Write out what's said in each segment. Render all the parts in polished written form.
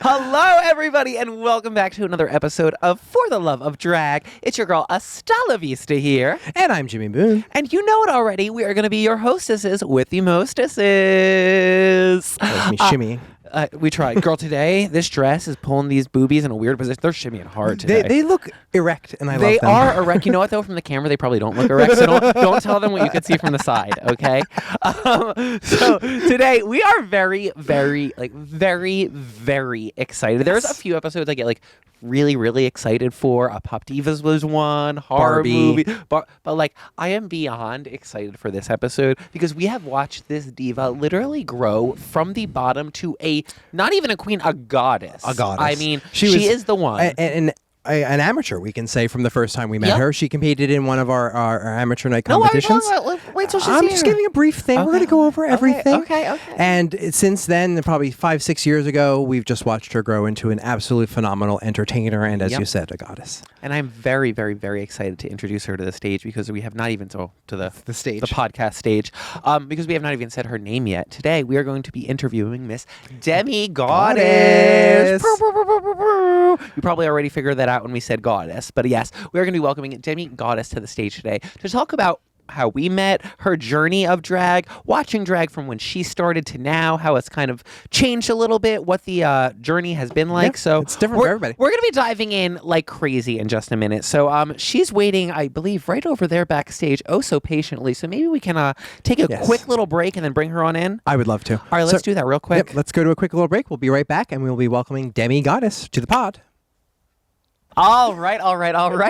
Hello, everybody, and welcome back to another episode of For the Love of Drag. It's your girl, Astala Vista here. And I'm Jimmy Boone. And you know it already. We are going to be your hostesses with the mostesses. That was me shimmying. We tried. Girl, today, this dress is pulling these boobies in a weird position. They're shimmying hard today. They look erect, and I love them. They are erect. You know what, though? From the camera, they probably don't look erect, so don't tell them what you can see from the side, okay? So today, we are very, very excited. There's a few episodes I get, really excited for. Pop Divas was one. Horror Barbie. movie. But, I am beyond excited for this episode because we have watched this diva literally grow from the bottom to not even a queen, a goddess. A goddess. I mean, she is the one. An amateur, we can say, from the first time we met her. She competed in one of our amateur night No, competitions. wait till she's I'm here. just giving a brief thing. Okay. We're going to go over everything. Okay. And since then, probably 5-6 years ago, we've just watched her grow into an absolute phenomenal entertainer and, as you said, a goddess. And I'm very, very, very excited to introduce her to the stage because we have not even to the stage, the podcast stage, because we have not even said her name yet. Today, we are going to be interviewing Miss Demi Gawdess. You probably already figured that out when we said goddess, but yes, we are going to be welcoming Demi Gawdess to the stage today to talk about how we met, her journey of drag, watching drag from when she started to now, how it's kind of changed a little bit, what the journey has been like. Yeah, so it's different for everybody. We're going to be diving in like crazy in just a minute. So she's waiting, I believe, right over there backstage, oh so patiently. So maybe we can take a quick little break and then bring her on in. I would love to. All right, let's do that real quick. Yep, let's go to a quick little break. We'll be right back, and we'll be welcoming Demi Gawdess to the pod. All right,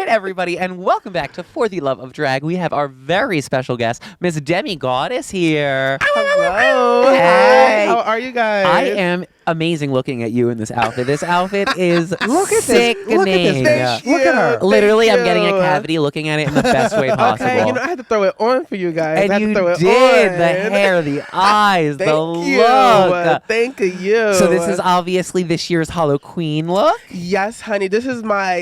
everybody, and welcome back to For the Love of Drag. We have our very special guest, Miss Demi Gawdess here. Hello. Hey. How are you guys? I am amazing looking at you in this outfit. This outfit is sickening. Look at this. Look at her. Literally, Thank I'm getting a you. cavity looking at it in the best way possible. Okay, I had to throw it on for you guys. I And had you to throw it did. on. The hair, the eyes, Thank the you. look. Thank you. So this is obviously this year's Hollow Queen look. Yes, honey. This is my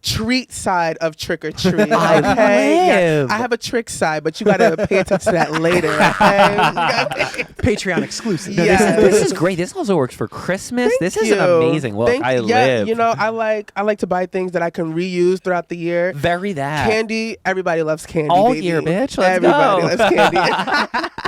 treat side of trick or treat. I Yeah, live. I have a trick side, but you gotta pay attention to that later. Okay? Patreon exclusive. No, Yes. this is great. This also works for Christmas. This is an you. amazing look. I Yeah, live. you know, I like to buy things that I can reuse throughout the year. Very that. Candy, everybody loves candy. All baby. year, bitch. Let's Everybody go. loves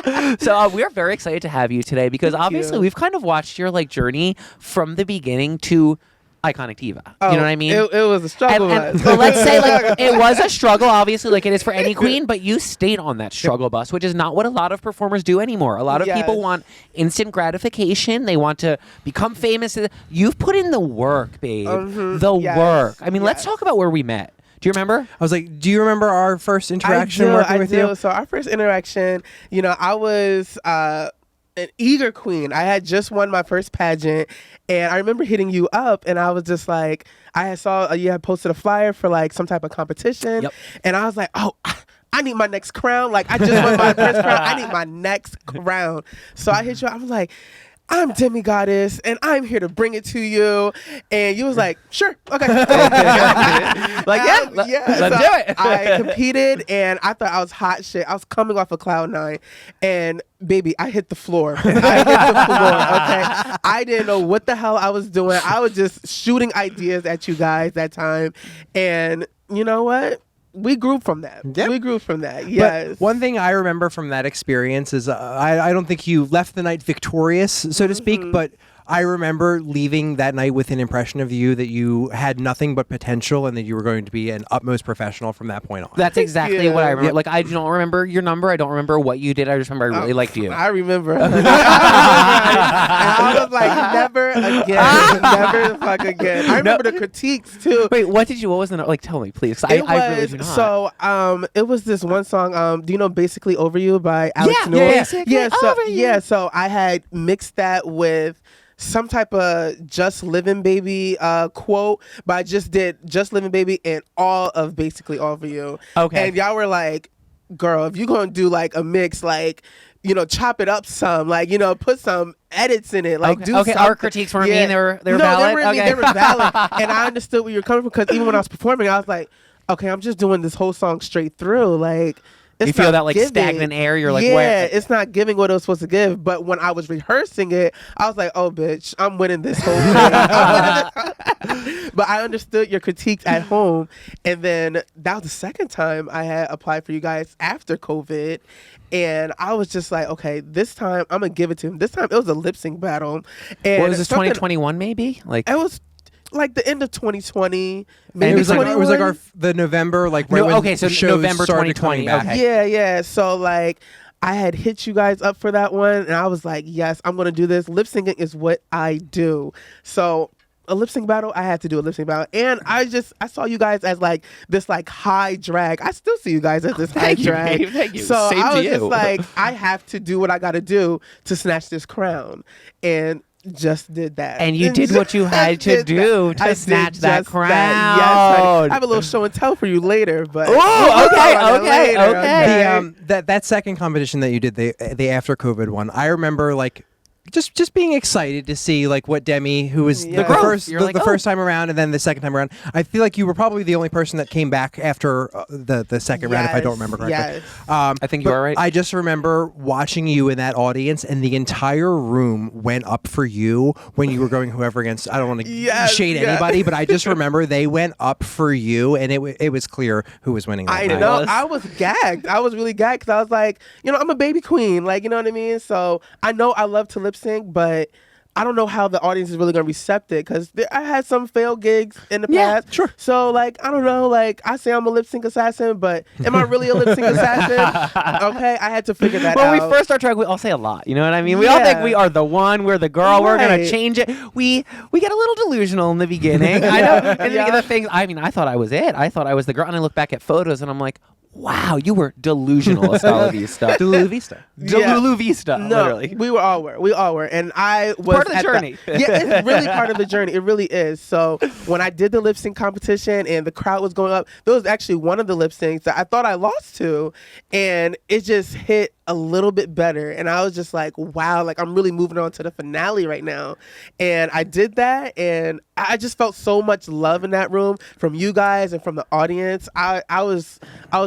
candy. So we're very excited to have you today because Thank obviously you. we've kind of watched your journey from the beginning to iconic diva. You know what I mean? It was a struggle. But let's say it was a struggle, obviously, like it is for any queen, but you stayed on that struggle bus, which is not what a lot of performers do anymore. A lot of people Yes. want instant gratification. They want to become famous. You've put in the work, babe. The Yes. work. I mean, let's Yes. talk about where we met. Do you remember? I was like, do you remember our first interaction working with you? So our first interaction, I was an eager queen. I had just won my first pageant, and I remember hitting you up, and I was just like, I saw you had posted a flyer for some type of competition, and I was like, oh, I need my next crown. I just won my first crown. I need my next crown. So I hit you. I was like, I'm Demi Gawdess, and I'm here to bring it to you. And you was like, sure, okay. Let's do it. I competed, and I thought I was hot shit. I was coming off of Cloud 9, and baby, I hit the floor. Okay, I didn't know what the hell I was doing. I was just shooting ideas at you guys that time, and you know what? We grew from that. Yep. We grew from that. Yes. But one thing I remember from that experience is I don't think you left the night victorious, so to speak, but I remember leaving that night with an impression of you that you had nothing but potential and that you were going to be an utmost profesal from that point on. That's exactly what I remember. Yep. I don't remember your number. I don't remember what you did. I just remember I really liked you. I remember. And I was like, never again. Never the fuck again. I remember the critiques too. Wait, what was the tell me, please. I really do not. So, it was this one song. Do you know "Basically Over You" by Alex Yeah, Noor? Basically Over You. So I had mixed that with some type of Just Living Baby quote, but I just did Just Living Baby and all of Basically Over You. Okay. And y'all were like, girl, if you're gonna do a mix, chop it up some, put some edits in it, do something. Our critiques weren't mean, they were valid. They were valid, and I understood where you're coming from because even when I was performing, I was like, okay, I'm just doing this whole song straight through, You feel not that like giving. stagnant air. You're like, yeah, where? it's not giving what it was supposed to give. But when I was rehearsing it, I was like, oh, bitch, I'm winning this whole thing. But I understood your critiques at home. And then that was the second time I had applied for you guys after COVID. And I was just like, okay, this time I'm going to give it to him. This time it was a lip sync battle. And What was this, 2021 maybe? Like, it was like the end of 2020, And maybe it was like 21. the November, like right No, when okay, so shows November started 2020, coming back. okay. Yeah. So like I had hit you guys up for that one and I was like, yes, I'm going to do this. Lip syncing is what I do. So a lip sync battle, I had to do a lip sync battle. And I saw you guys as like this like high drag. I still see you guys as this high Thank you, drag. babe. Thank you. So Same I to was you. just like, I have to do what I got to do to snatch this crown. And just did that. And you did what you had to did do that. to I did snatch that just crown. Yes, honey. I have a little show and tell for you later, but Oh, okay. That second competition that you did, the after COVID one, I remember like just being excited to see like what Demi, who was Yeah. the first You're the, like, the oh. first time around and then the second time around. I feel like you were probably the only person that came back after the second round, if I don't remember correctly. Yes. I think you but are right. I just remember watching you in that audience, and the entire room went up for you when you were going whoever against. I don't want to Yes, shade yeah. anybody, but I just remember they went up for you, and it was clear who was winning. That I night. know. I was gagged. I was really gagged because I was like, I'm a baby queen. Like, you know what I mean? So I know I love to lip sync, but I don't know how the audience is really going to accept it because I had some failed gigs in the Yeah, past. sure. So, like, I don't know. Like, I say I'm a lip sync assassin, but am I really a lip sync assassin? Okay, I had to figure that When out. we first start drag, we all say a lot. You know what I mean? We all think Yeah. we are the one. We're the girl. We're gonna Right. change it. We get a little delusional in the beginning. I know. And then Yeah. the things. I mean, I thought I was it. I thought I was the girl. And I look back at photos, and I'm like, wow, you were delusional, Astala Vista. Delulu Vista. Yeah. Delulu Vista. No, Literally. we all were, and I was Part of the at journey. yeah, it's really part of the journey. It really is. So when I did the lip sync competition and the crowd was going up, there was actually one of the lip syncs that I thought I lost to, and it just hit a little bit better, and I was just like, wow, like I'm really moving on to the finale right now, and I did that, and I just felt so much love in that room from you guys and from the audience. I was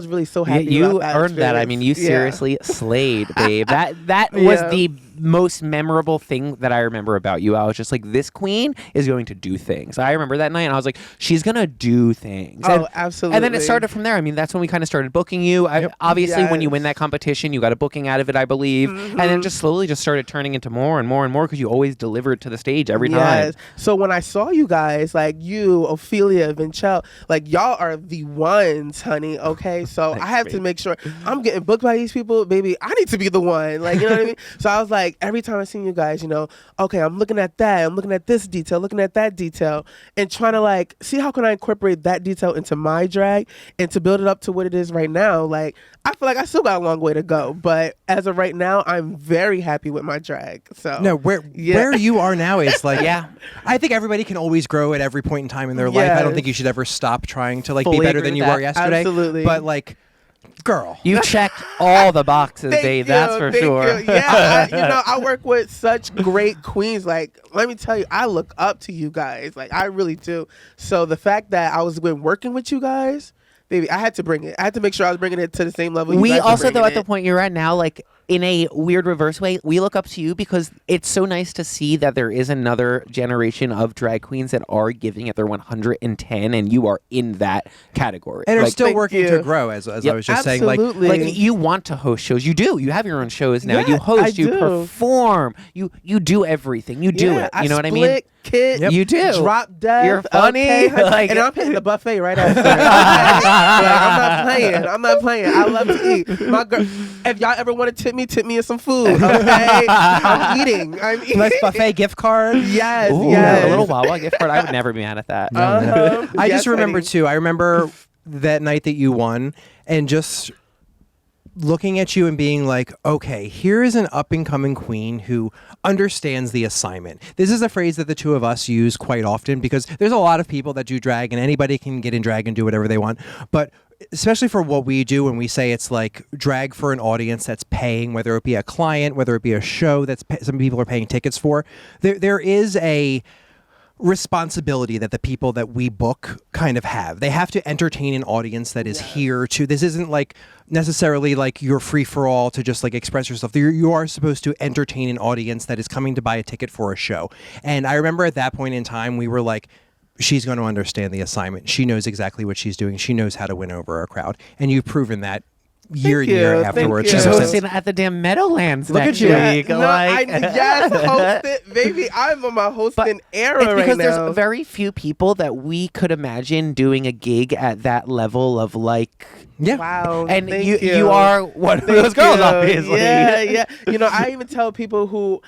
really so happy. You about that earned that. I mean, you experience. seriously slayed, babe. That was Yeah. the most memorable thing that I remember about you. I was just like, this queen is going to do things. I remember that night, and I was like, she's gonna do things. Oh, And- absolutely. And then it started from there. I mean, that's when we kind of started booking you. Obviously, when you win that competition, you got a booking out of it, I believe. And then just slowly just started turning into more and more and more because you always delivered to the stage every time. Yes. So when I saw you guys, like you, Ophelia, Vinchel, like y'all are the ones, honey. Okay. So I have to make sure I'm getting booked by these people, baby. I need to be the one. Like, you know what I mean? So I was like, every time I seen you guys, okay, I'm looking at that. I'm looking at this detail, looking at that detail, and trying to like see how can I incorporate that detail into my drag and to build it up to what it is right now. Like, I feel like I still got a long way to go, but as of right now, I'm very happy with my drag. So No, where you are now is like, Yeah. I think everybody can always grow at every point in time in their life. I don't Yes. think you should ever stop trying to like Fully be better agree than with you that. were yesterday. Absolutely. But like, girl. You checked all the boxes, Thank babe. you, That's for thank sure. you. Yeah, I work with such great queens. Like, let me tell you, I look up to you guys. Like, I really do. So the fact that I was working with you guys, baby, I had to bring it. I had to make sure I was bringing it to the same level. We you guys were also, though, bringing at the it. point you're at now, like in a weird reverse way, we look up to you because it's so nice to see that there is another generation of drag queens that are giving it their 110, and you are in that category. And are like, still thank working you. to grow, as I was just saying. Absolutely. like you want to host shows. You do. You have your own shows now. Yeah, you host. I You do. perform. You do everything. You do Yeah, it. You know what I split, mean? Kid, Yep. You do. Drop dead. You're funny. Okay, honey. Like- and I'm hitting the buffet right after. Like, I'm not playing. I'm not playing. I love to eat. My girl, if y'all ever want to tip me in some food. Okay, I'm eating. I'm eating. Nice buffet gift card. Yes, Ooh, yes. a little Wawa gift card. I would never be mad at that. I Yes, just remember honey. too. I remember that night that you won, and just looking at you and being like, okay, here is an up and coming queen who understands the assignment. This is a phrase that the two of us use quite often because there's a lot of people that do drag and anybody can get in drag and do whatever they want. But especially for what we do, when we say it's like drag for an audience that's paying, whether it be a client, whether it be a show that's some people are paying tickets for, there is a responsibility that the people that we book kind of have. They have to entertain an audience that is here to, this isn't like necessarily like you're free for all to just like express yourself. You are supposed to entertain an audience that is coming to buy a ticket for a show. And I remember at that point in time, we were like, she's going to understand the assignment. She knows exactly what she's doing. She knows how to win over a crowd. And you've proven that year and year afterwards. She's ever hosting since. at the damn Meadowlands Look next at you. week. No, yes, host it, baby. I'm on my hosting era it's right because now. there's very few people that we could imagine doing a gig at that level of like. Yeah. Wow. And thank you are one of those girls, obviously. Yeah. You know, I even tell people who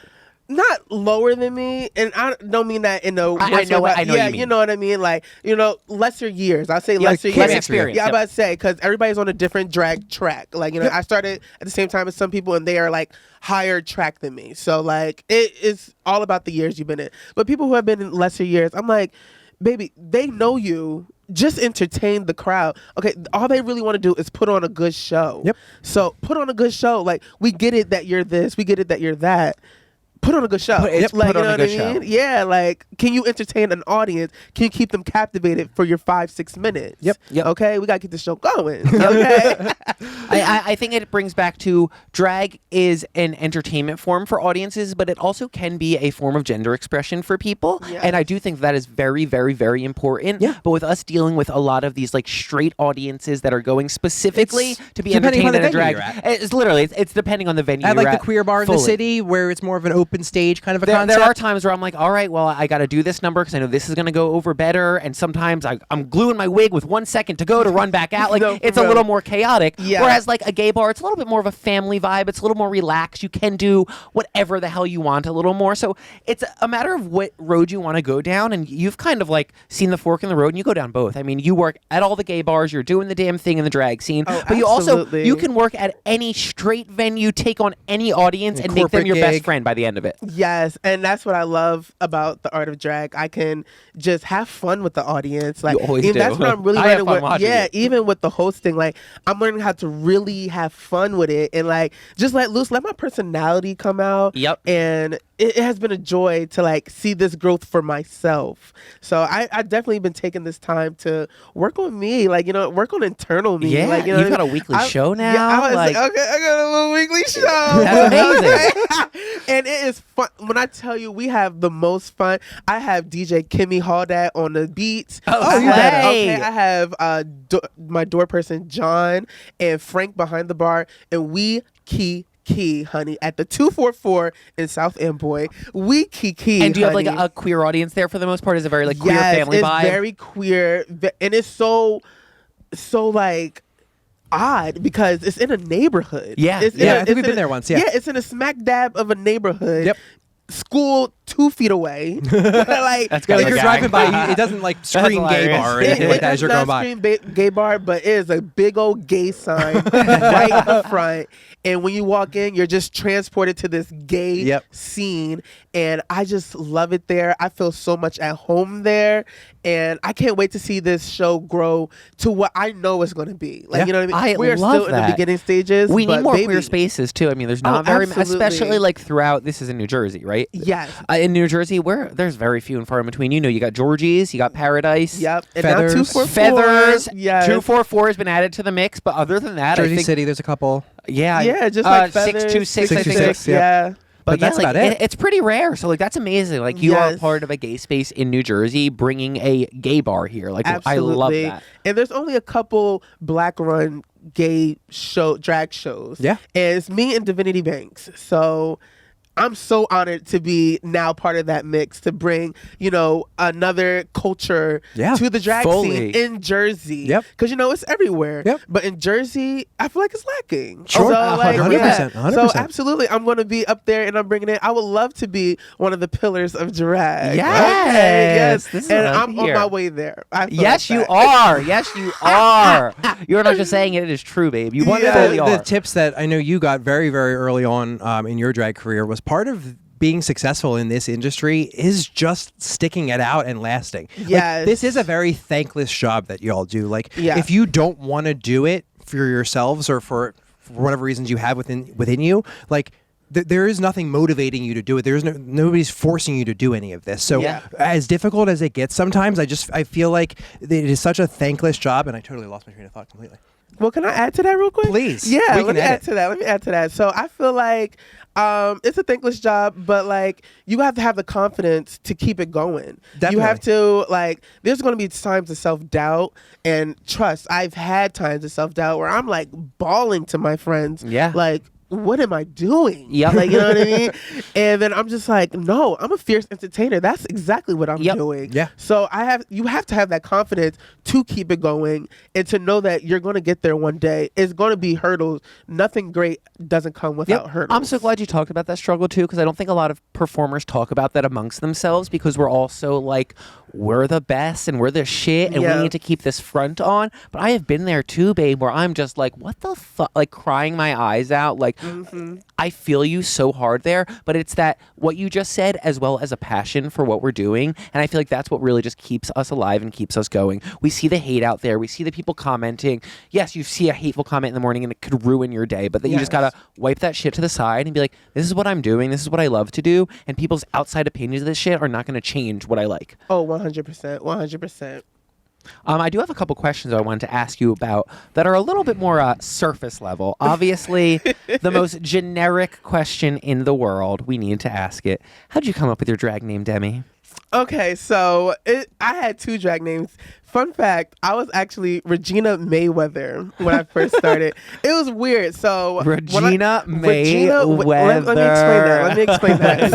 not lower than me, and I don't mean that in a I know what yeah, you mean. you know what I mean, like, you know, lesser years. I'll say lesser less years. experience. Yeah, I'm Yep. about to say, because everybody's on a different drag track. Like, you know, I started at the same time as some people, and they are like higher track than me. So like, it is all about the years you've been in. But people who have been in lesser years, I'm like, baby, they know you. Just entertain the crowd. Okay, all they really want to do is put on a good show. Yep. So put on a good show. Like, we get it that you're this, we get it that you're that. Put on a good show. Put Like, on you know a what good I mean? show. Yeah, like, can you entertain an audience? Can you keep them captivated for your 5-6 minutes? Yep. Okay, we gotta keep the show going. Okay. I think it brings back to drag is an entertainment form for audiences, but it also can be a form of gender expression for people. Yes. And I do think that is very, very, very important. Yeah. But with us dealing with a lot of these like straight audiences that are going specifically It's to be depending on entertained the in a venue drag, you're at. it's literally it's depending on the venue. At you're like the at queer bar in the fully. city where it's more of an open stage kind of a There concept. are times where I'm like, all right, well, I got to do this number because I know this is going to go over better. And sometimes I'm gluing my wig with 1 second to go to run back out. Like, No, it's for a little real. more chaotic. Yeah. Whereas, like, a gay bar, it's a little bit more of a family vibe. It's a little more relaxed. You can do whatever the hell you want a little more. So it's a matter of what road you want to go down. And you've kind of, like, seen the fork in the road and you go down both. I mean, you work at all the gay bars. You're doing the damn thing in the drag scene. Oh, but you also, absolutely. you can work at any straight venue, take on any audience, and make them corporate your best gig. friend by the end of it. Yes, and that's what I love about the art of drag. I can just have fun with the audience. Like, You always even do. that's what I'm really I have learning fun with. watching Yeah, you. even with the hosting, like, I'm learning how to really have fun with it and like just let loose, let my personality come out. Yep. And it has been a joy to like see this growth for myself. So I definitely been taking this time to work on me, like, you know, work on internal me. Yeah, like, you know you've what I got a mean? weekly show now. Yeah, I was like, like, okay, I got a little weekly show. That's amazing. And it is fun. When I tell you, we have the most fun. I have DJ Kimmy Halldat on the beats. Oh, I you have, better. okay, I have my door person John and Frank behind the bar, and we key, honey, at the 244 in South Amboy. We key. And do you have like honey. a queer audience there for the most part? Is it very like queer Yes, family it's vibe? very queer, and it's so like odd because it's in a neighborhood. Yeah. It's Yeah, in I think we've been there once, yeah. Yeah, it's in a smack dab of a neighborhood. Yep. School 2 feet away. Like, That's Yeah, good. if you're gag. driving by, it doesn't like scream gay hilarious. bar or anything like that as you're going by. Gay bar, but it is a big old gay sign right in the front. And when you walk in, you're just transported to this gay Yep. scene. And I just love it there. I feel so much at home there. And I can't wait to see this show grow to what I know it's going to be. Like, Yeah. you know what I mean? I We are love still in the that. beginning stages. We need but more baby, queer spaces too. I mean, there's Oh, not very, absolutely. especially like throughout. This is in New Jersey, right? Yes. In New Jersey, where there's very few and far in between. You know, you got Georgie's, you got Paradise. Yep. And Feathers. now 244. Feathers. Yes. 244 has been added to the mix, but other than that, I Jersey think City, there's a couple. Yeah, just like Feathers. 626, I think. 626, Yeah. But yeah, that's like, about it. It's pretty rare. So like that's amazing. Like you are Yes. part of a gay space in New Jersey, bringing a gay bar here. Like Absolutely. I love that. And there's only a couple black run gay drag shows. Yeah. And it's me and Divinity Banks. So I'm so honored to be now part of that mix, to bring, you know, another culture Yeah. to the drag Fully. scene in Jersey. Yep. Because, you know, it's everywhere. Yep. But in Jersey, I feel like it's lacking. Sure. So, like, 100%, yeah. 100%. So absolutely, I'm going to be up there and I'm bringing it. I would love to be one of the pillars of drag. Yes. Okay, yes. This is And what I'm I'm on here. my way there. I feel Yes, like you that. are. Yes, you are. You're not just saying it; it is true, babe. You Yeah. fully The are. tips that I know you got very, very early on in your drag career was part of being successful in this industry is just sticking it out and lasting. Like, Yes. this is a very thankless job that y'all do. Like, Yeah. if you don't want to do it for yourselves or for whatever reasons you have within you, like, there is nothing motivating you to do it. There's nobody's forcing you to do any of this. So Yeah. as difficult as it gets sometimes, I feel like it is such a thankless job, and I totally lost my train of thought completely. Well, can I add to that real quick? Please. Yeah, We let can me add add it. to that. Let me add to that. So I feel like it's a thankless job, but like you have to have the confidence to keep it going. Definitely. You have to like. There's going to be times of self-doubt and trust. I've had times of self-doubt where I'm like bawling to my friends. Yeah. Like, what am I doing? Yep. Like, you know what I mean? And then I'm just like, no, I'm a fierce entertainer. That's exactly what I'm Yep. doing. Yeah. So you have to have that confidence to keep it going and to know that you're going to get there one day. It's going to be hurdles. Nothing great doesn't come without hurdles. I'm so glad you talked about that struggle too, because I don't think a lot of performers talk about that amongst themselves, because we're also like, we're the best and we're the shit and we need to keep this front on. But I have been there too, babe, where I'm just like, what the fuck? Like crying my eyes out. Like, I feel you so hard there. But it's that what you just said, as well as a passion for what we're doing. And I feel like that's what really just keeps us alive and keeps us going. We see the hate out there. We see the people commenting. Yes, you see a hateful comment in the morning and it could ruin your day. But then you just got to wipe that shit to the side and be like, this is what I'm doing. This is what I love to do. And people's outside opinions of this shit are not going to change what I like. Oh, 100%. 100%. I do have a couple questions I wanted to ask you about that are a little bit more surface level. Obviously, the most generic question in the world. We need to ask it. How did you come up with your drag name, Demi? Okay, so I had two drag names. Fun fact, I was actually Regina Mayweather when I first started. It was weird. So Regina Mayweather. Let me explain that.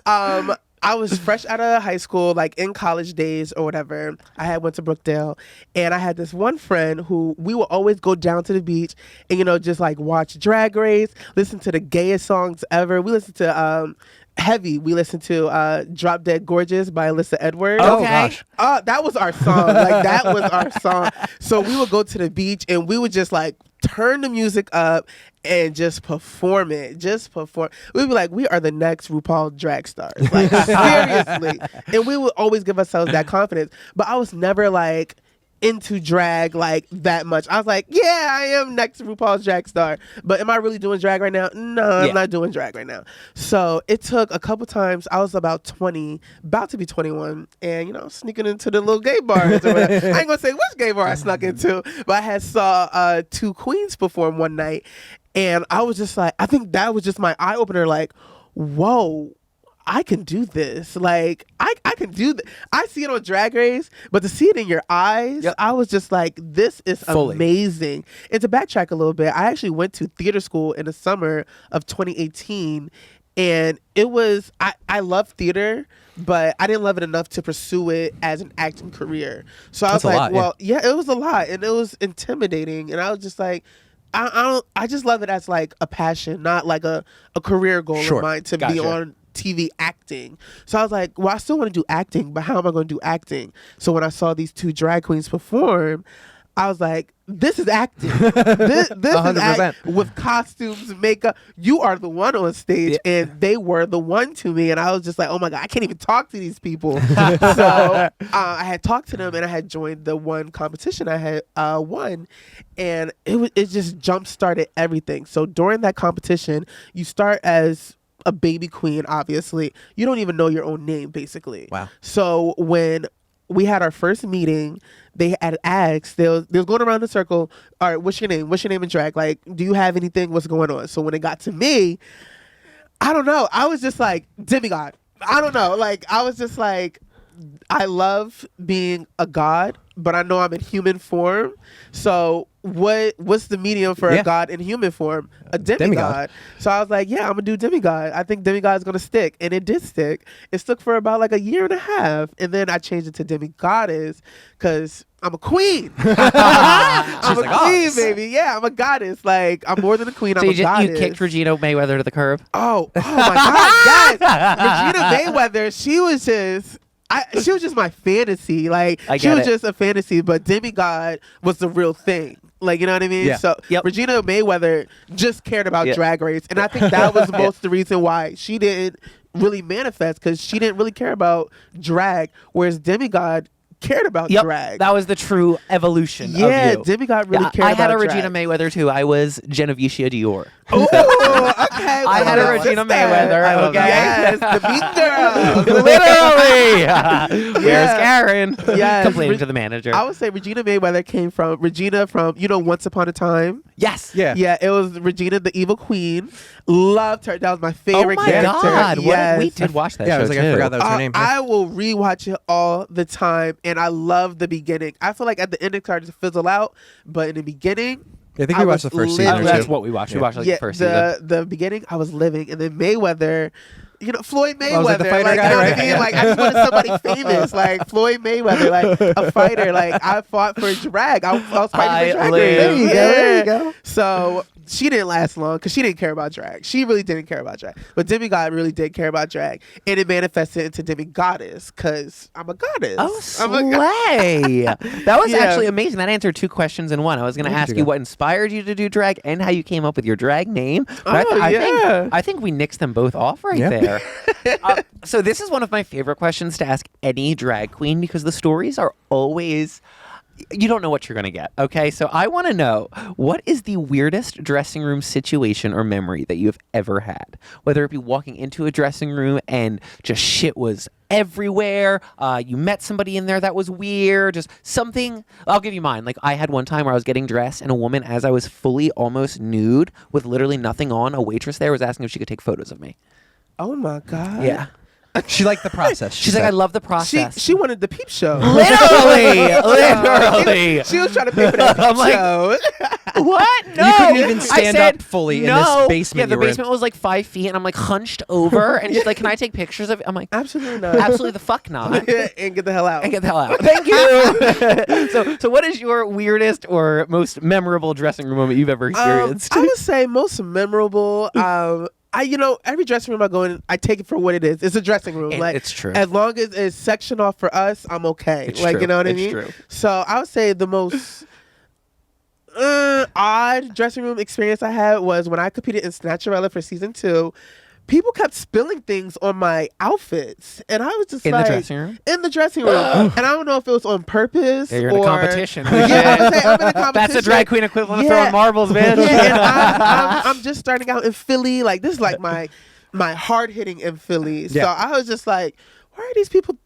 So, I was fresh out of high school, like in college days or whatever. I had went to Brookdale, and I had this one friend who we would always go down to the beach and, you know, just like watch Drag Race, listen to the gayest songs ever. We listened to Heavy. We listened to Drop Dead Gorgeous by Alyssa Edwards. Oh, gosh. That was our song. Like, that was our song. So we would go to the beach and we would just like turn the music up and just perform it. Just perform. We'd be like, we are the next RuPaul drag stars. Like, seriously. And we would always give ourselves that confidence. But I was never like into drag like that much. I was like, yeah, I am next RuPaul's drag star. But am I really doing drag right now? No, I'm not doing drag right now. So it took a couple times. I was about 20, about to be 21, and, you know, sneaking into the little gay bars or whatever. I ain't gonna say which gay bar I snuck into, but I had saw two queens perform one night, and I was just like, I think that was just my eye opener, like, whoa, I can do this. Like, I can do this. I see it on Drag Race, but to see it in your eyes, I was just like, this is amazing. And to backtrack a little bit, I actually went to theater school in the summer of 2018, and it was, I love theater, but I didn't love it enough to pursue it as an acting career. So I was like, well, yeah, it was a lot, and it was intimidating, and I was just like, I just love it as like a passion, not like a career goal of mine to be on TV acting. So I was like, well, I still want to do acting, but how am I going to do acting? So when I saw these two drag queens perform, I was like, this is acting. This 100%. Is with costumes, makeup. You are the one on stage, and they were the one to me. And I was just like, oh my God, I can't even talk to these people. So I had talked to them, and I had joined the one competition I had won, and it just jump started everything. So during that competition, you start as a baby queen, obviously. You don't even know your own name, basically. Wow. So when we had our first meeting, they had asked, they was going around the circle, all right, what's your name? What's your name in drag? Like, do you have anything? What's going on? So when it got to me, I don't know. I was just like, demigod. I don't know. Like, I was just like, I love being a god, but I know I'm in human form. So what's the medium for a god in human form? A demigod. So I was like, yeah, I'm gonna do demigod. I think demigod's gonna stick, and it did stick. It stuck for about like a year and a half, and then I changed it to demigoddess because I'm a queen. I'm a queen, baby. Yeah, I'm a goddess. Like, I'm more than a queen. I'm a goddess. You kicked Regina Mayweather to the curb. Oh my God, yes. Regina Mayweather. She was just my fantasy. Like, she was just a fantasy, but demigod was the real thing. Like, you know what I mean? Yeah. So Regina Mayweather just cared about Drag Race. And I think that was most the reason why she didn't really manifest, because she didn't really care about drag. Whereas demigod cared about Yep, drag. that was the true evolution yeah, of you. Demigod really Yeah, cared I about had a drag. Regina Mayweather too. I was Genevieve Dior. Oh, okay. I had a Regina Mayweather. I love Okay, that. Yes, the mean girl. Literally. Where's Karen? Yes. Complaining to the manager. I would say Regina Mayweather came from Regina from Once Upon a Time. Yes. Yeah. Yeah, it was Regina, the evil queen. Loved her. That was my favorite Oh my character. God! Yes. We did watch that Yeah, I show was like, too. I forgot that was her name. I will rewatch it all the time, and I love the beginning. I feel like at the end it started to fizzle out, but in the beginning, I think we watched the first season or That's two. what we watched. We watched like yeah, the first season. the beginning, I was living, and then Mayweather. Floyd Mayweather, was like the fighter like, guy, you know right? what I mean? Like, I just wanted somebody famous, like Floyd Mayweather, like a fighter. Like, I fought for drag. I was fighting for drag. There race. you go, there you go. So she didn't last long because she didn't care about drag. She really didn't care about drag. But Demigod really did care about drag, and it manifested into Demi Gawdess because I'm a goddess. Oh, I'm a slay! That was Yeah. actually amazing. That answered 2 questions in one. I was going to Look at ask you you go. what inspired you to do drag and how you came up with your drag name. But Oh, yeah. I think we nixed them both off right Yeah. there. So this is one of my favorite questions to ask any drag queen because the stories are always. You don't know what you're going to get. Okay. So I want to know, what is the weirdest dressing room situation or memory that you have ever had? Whether it be walking into a dressing room and just shit was everywhere. You met somebody in there that was weird. Just something. I'll give you mine. Like, I had one time where I was getting dressed and a woman, as I was fully almost nude with literally nothing on, a waitress there was asking if she could take photos of me. Oh my God. Yeah. She liked the process. She's like, I love the She process. she wanted the peep show. Literally. She was trying to pay for that peep I'm like, show. What? No. You couldn't even I stand said, up fully in no. this basement Yeah, the you were in. basement was like 5 feet, and I'm like hunched over, and she's like, "Can I take pictures of it?" I'm like, Absolutely not. "Absolutely the fuck not." And get the hell out. And get the hell out. Thank you. So what is your weirdest or most memorable dressing room moment you've ever experienced? I would say most memorable. Every dressing room I go in, I take it for what it is. It's a dressing room. Like, it's true. As long as it's sectioned off for us, I'm okay. It's like, true. you know what I It's mean? true. So I would say the most odd dressing room experience I had was when I competed in Snatcherella for season 2. People kept spilling things on my outfits, and I was just In like, the dressing room? In the dressing room, and I don't know if it was on purpose. Yeah, you're in a or, competition. Yeah, I would say I'm in a competition. That's a drag queen equivalent of Yeah. throwing marbles, bitch. Yeah, and I'm just starting out in Philly. Like, this is like my hard hitting in Philly. So Yeah. I was just like, why are these people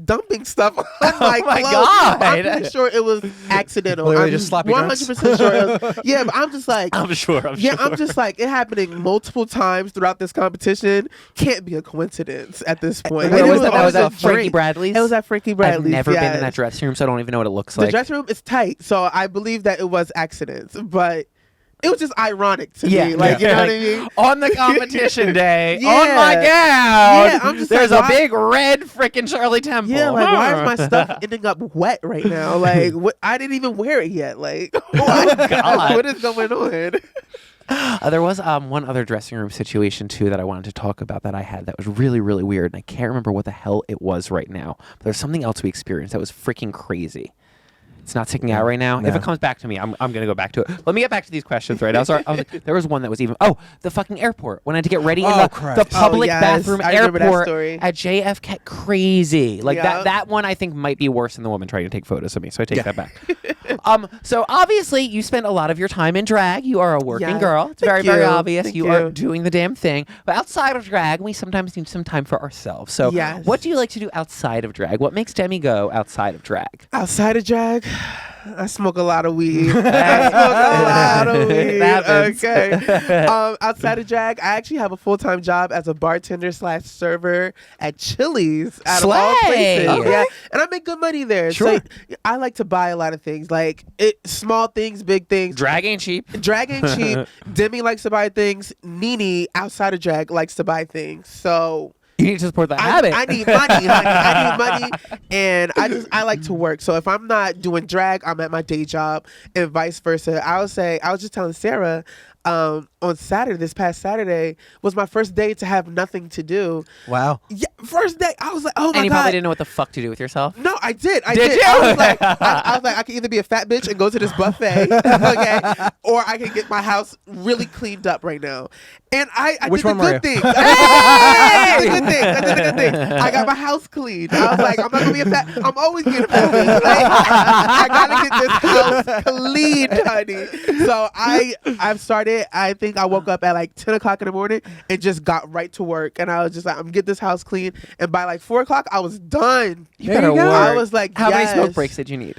dumping stuff on my my clothes? God. I'm pretty sure it was accidental. Were they I'm just sloppy drunks? 100% sure it was. Yeah, but I'm just like, I'm sure. I'm just like, it happening multiple times throughout this competition. Can't be a coincidence at this point. Where And it was that? That was always at a Frankie drink. Bradley's? It was at Frankie Bradley's. I've never been in yes. that dressing room, so I don't even know what it looks The like. dressing room is tight, so I believe that it was accidents, but it was just ironic to me. Like, you know what I mean? On the competition day, Yeah. on my gown, Yeah, I'm just there's like, a why- big red freaking Charlie Temple. Yeah, like, why is my stuff ending up wet right now? Like, what? I didn't even wear it yet. Like, God. what is going on? There was one other dressing room situation too that I wanted to talk about that I had that was really, really weird, and I can't remember what the hell it was right now. But there's something else we experienced that was freaking crazy. It's not sticking out right now. No. If it comes back to me, I'm going to go back to it. Let me get back to these questions right now. I was like, there was one that was even... Oh, the fucking airport. When I had to get ready in Oh, the correct. public yes. bathroom I remember that airport story. at JFK. Crazy. Like, Yeah. that one I think might be worse than the woman trying to take photos of me. So I take that back. So obviously you spend a lot of your time in drag. You are a working Yeah. girl. It's Thank very, very you. obvious. Thank You you. are doing the damn thing. But outside of drag, we sometimes need some time for ourselves. So Yes. what do you like to do outside of drag? What makes Demi go outside of drag? Outside of drag, I smoke a lot of weed. I smoke a lot of weed. It happens. Okay. Outside of drag, I actually have a full-time job as a bartender / server at Chili's. Out of all Slay. places. Okay. Yeah, and I make good money there. Sure. So I like to buy a lot of things, like small things, big things. Drag ain't cheap. Drag ain't cheap. Demi likes to buy things. Nene, outside of drag, likes to buy things. So You need to support that habit. I need money, honey. I need money, and I like to work. So if I'm not doing drag, I'm at my day job, and vice versa. I was just telling Sarah, on Saturday, this past Saturday, was my first day to have nothing to do. Wow. Yeah, first day. I was like, oh my And you God. probably didn't know what the fuck to do with yourself. No, I did. I Did did. you? I was like, I can either be a fat bitch and go to this buffet, okay, or I can get my house really cleaned up right now. And I Which did the one were good thing. I did the good thing. I did the good thing. I got my house cleaned. I was like, I'm not gonna be a fat. I'm always being a fat bitch. Like, I gotta get this house cleaned, honey. So I've started. I think I woke up at like 10 o'clock in the morning and just got right to work. And I was just like, I'm gonna get this house clean. And by like 4 o'clock, I was done. You There better you go. work. I was like, how many yes. smoke breaks did you need?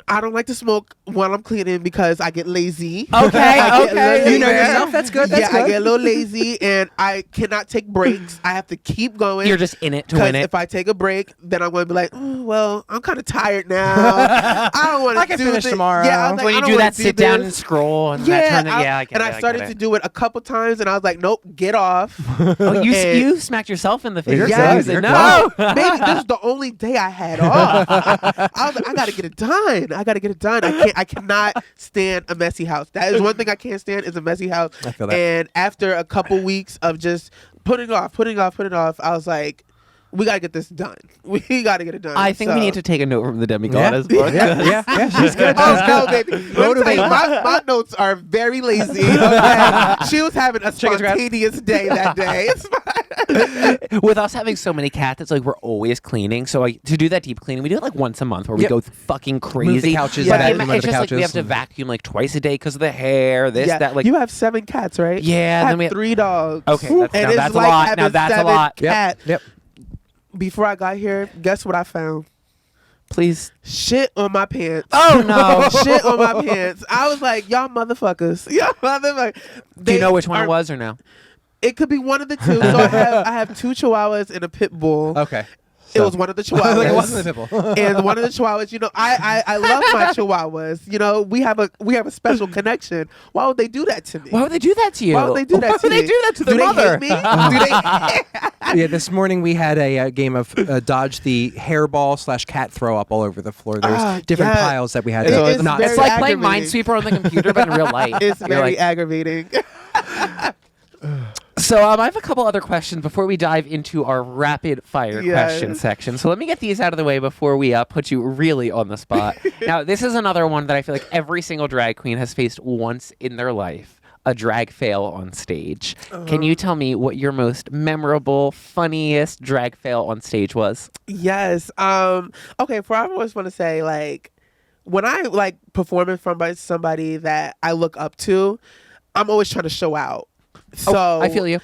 I don't like to smoke while I'm cleaning because I get lazy. Okay, I get a little okay. You know lazy. yourself. That's good. That's Yeah, good. I get a little lazy and I cannot take breaks. I have to keep going. You're just in it to Because win it. if I take a break, then I'm going to be like, oh, well, I'm kind of tired now. I don't want to I can do finish this. tomorrow. Yeah, I was like, when I you don't do wanna that sit down and this. scroll and Yeah, that turn, I get and it, I started get to it. do it a couple times, and I was like, nope, get off. Oh, you and- you smacked yourself in the face. You're Yeah, good. You said, You're no. Maybe this is the only day I had off. I was like, I gotta get it done. I gotta get it done. I cannot stand a messy house. That is one thing I can't stand is a messy house. I feel that. And after a couple weeks of just putting off, I was like, we gotta get this done. We gotta get it done. I think we So- need to take a note from the Demi Yeah. Gawdess book. Yeah, she's good. Oh no, baby! Let me tell Motivate. you, my notes are very lazy. Okay? She was having a Chicken scratch. spontaneous day that day. It's fine. With us having so many cats, it's like we're always cleaning. So like, to do that deep cleaning, we do it like once a month where we Yep. go fucking crazy. Move the couches, But vacuum it's under just the like we have to couches. vacuum like twice a day because of the hair. This, Yeah, that, like. you have 7 cats, right? Yeah, I and have then we have 3 dogs. Okay, that's- and now it's that's a like lot. having Now that's a 7 lot. cats. Yep. Before I got here, guess what I found? Please. Shit on my pants. Oh no. Shit on my pants. I was like, y'all motherfuckers. Y'all motherfuckers. Do you know which one it was or no? It could be one of the two. So I have 2 chihuahuas and a pit bull. Okay. It was one of the Like chihuahuas. it wasn't the people. And one of the chihuahuas, you know, I love my chihuahuas. You know, we have a special connection. Why would they do that to me? Why would they do that to you? Why would they do that Why to would me? they do that to their Do they mother? hate me? Do they? Yeah, this morning we had a game of dodge the hairball / cat throw up all over the floor. There's Ah, different yeah. piles that we had It to is not. very It's like playing aggravating. Minesweeper on the computer, but in real life. It's You're very like- aggravating. So I have a couple other questions before we dive into our rapid fire Yes. question section. So let me get these out of the way before we put you really on the spot. Now, this is another one that I feel like every single drag queen has faced once in their life. A drag fail on stage. Can you tell me what your most memorable, funniest drag fail on stage was? Yes. Okay. For I always want to say, like, when I like performing from by somebody that I look up to, I'm always trying to show out. So I feel you.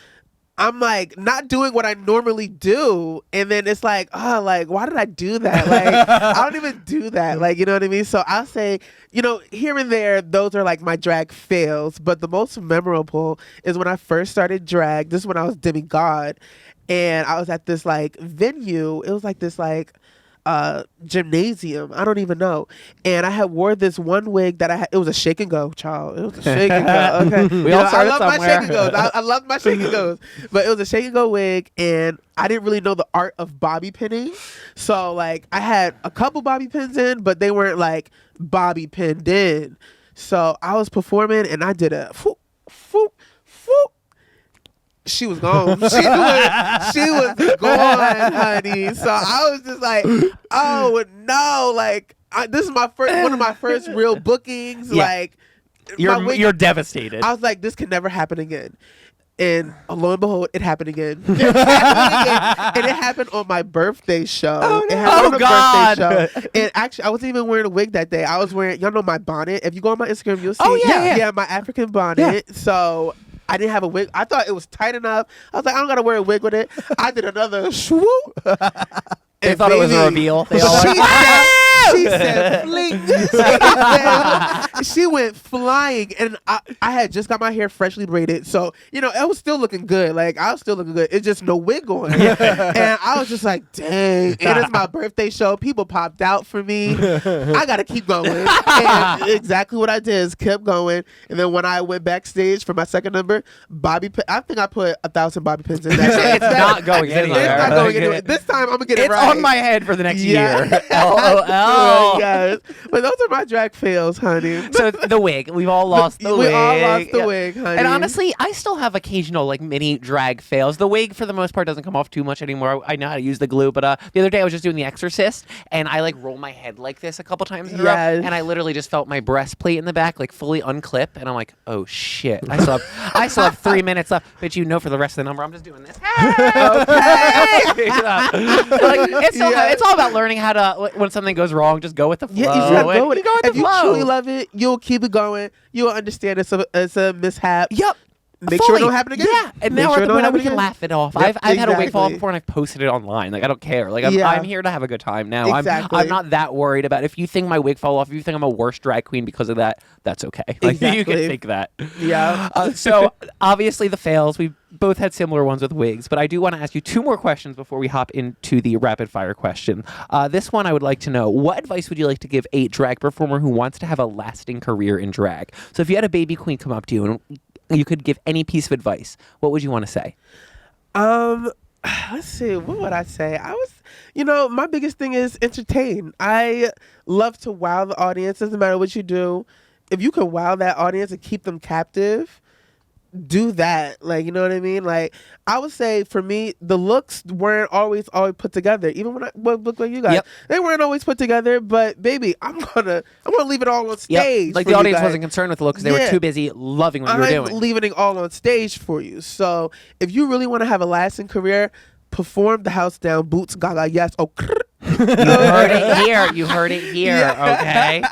I'm like not doing what I normally do, and then it's like, oh, like why did I do that? Like I don't even do that. Like, you know what I mean? So I'll say, you know, here and there, those are like my drag fails. But the most memorable is when I first started drag. This is when I was Demi Gawdess, and I was at this like venue. It was like this like gymnasium. I don't even know. And I had wore this one wig that I had. It was a shake and go, child. It was a shake and go. Okay. We You all know, started I love my somewhere. shake and goes. I love my shake and goes. But it was a shake and go wig, and I didn't really know the art of bobby pinning. So like I had a couple bobby pins in, but they weren't like bobby pinned in. So I was performing and I did a foop, foop, foop. She was gone. She was gone, honey. So I was just like, oh no, like this is my first one of my first real bookings. Yeah. Like my wig- You're devastated. I was like, this can never happen again. And lo and behold, it happened again. It happened again. And it happened on my birthday show. Oh, It no. happened on Oh, a God. birthday show. And actually, I wasn't even wearing a wig that day. I was wearing, y'all know my bonnet. If you go on my Instagram, you'll see. Oh, yeah. Yeah, my African bonnet. So I didn't have a wig. I thought it was tight enough. I was like, I don't got to wear a wig with it. I did another swoop. They And thought it was a baby, reveal. They all went, she said, fling. She went flying, and I had just got my hair freshly braided, so you know it was still looking good. Like I was still looking good. It's just no wig on, and I was just like, dang. And it's my birthday show. People popped out for me. I gotta keep going. And exactly what I did is kept going. And then when I went backstage for my second number, I think I put 1,000 bobby pins in that. It's not going It's anywhere. not going anywhere. This time I'm gonna get it It's right. on my head for the next Yeah. year. LOL. Yes. But those are my drag fails, honey. So the wig, we've all lost the wig. We all lost the Yeah. wig, honey. And honestly, I still have occasional like mini drag fails. The wig, for the most part, doesn't come off too much anymore. I know how to use the glue, but the other day I was just doing The Exorcist, and I like roll my head like this a couple times in a row, Yes. and I literally just felt my breastplate in the back like fully unclip, and I'm like, oh shit, I still have 3 minutes left. But you know, for the rest of the number, I'm just doing this. Okay. It's all about learning how to when something goes wrong, just go with the flow. Yeah, you just gotta go with You it. go with If the you flow. truly love it, you'll keep it going. You'll understand it's a mishap. Yep. Make sure it Fully. don't happen again. Yeah, and Make now sure we're it at the don't point that we happen can again. laugh it off. Yep, I've had a wig fall off exactly. before, and I've posted it online. Like I don't care. Like I'm Yeah. here to have a good time now. Exactly. I'm not that worried about if you think my wig fell off. If you think I'm a worse drag queen because of that, that's okay. Like you Exactly. can think that. Yeah. So obviously the fails. We both had similar ones with wigs, but I do want to ask you 2 more questions before we hop into the rapid fire question. This one I would like to know: what advice would you like to give a drag performer who wants to have a lasting career in drag? So if you had a baby queen come up to you and you could give any piece of advice, what would you want to say? Let's see. What would I say? My biggest thing is entertain. I love to wow the audience. Doesn't matter what you do. If you can wow that audience and keep them captive, do that. Like, you know what I mean? Like, I would say for me, the looks weren't always put together. Even when I look like you guys, Yep. they weren't always put together. But baby, I'm gonna leave it all on stage. Like for the you audience guys. wasn't concerned with the look because they were Yeah. too busy loving what you were I'm doing. leaving it all on stage for you. So if you really want to have a lasting career, perform the house down, boots, gaga, yes. Oh, You heard it here. You heard it here. Yeah. Okay.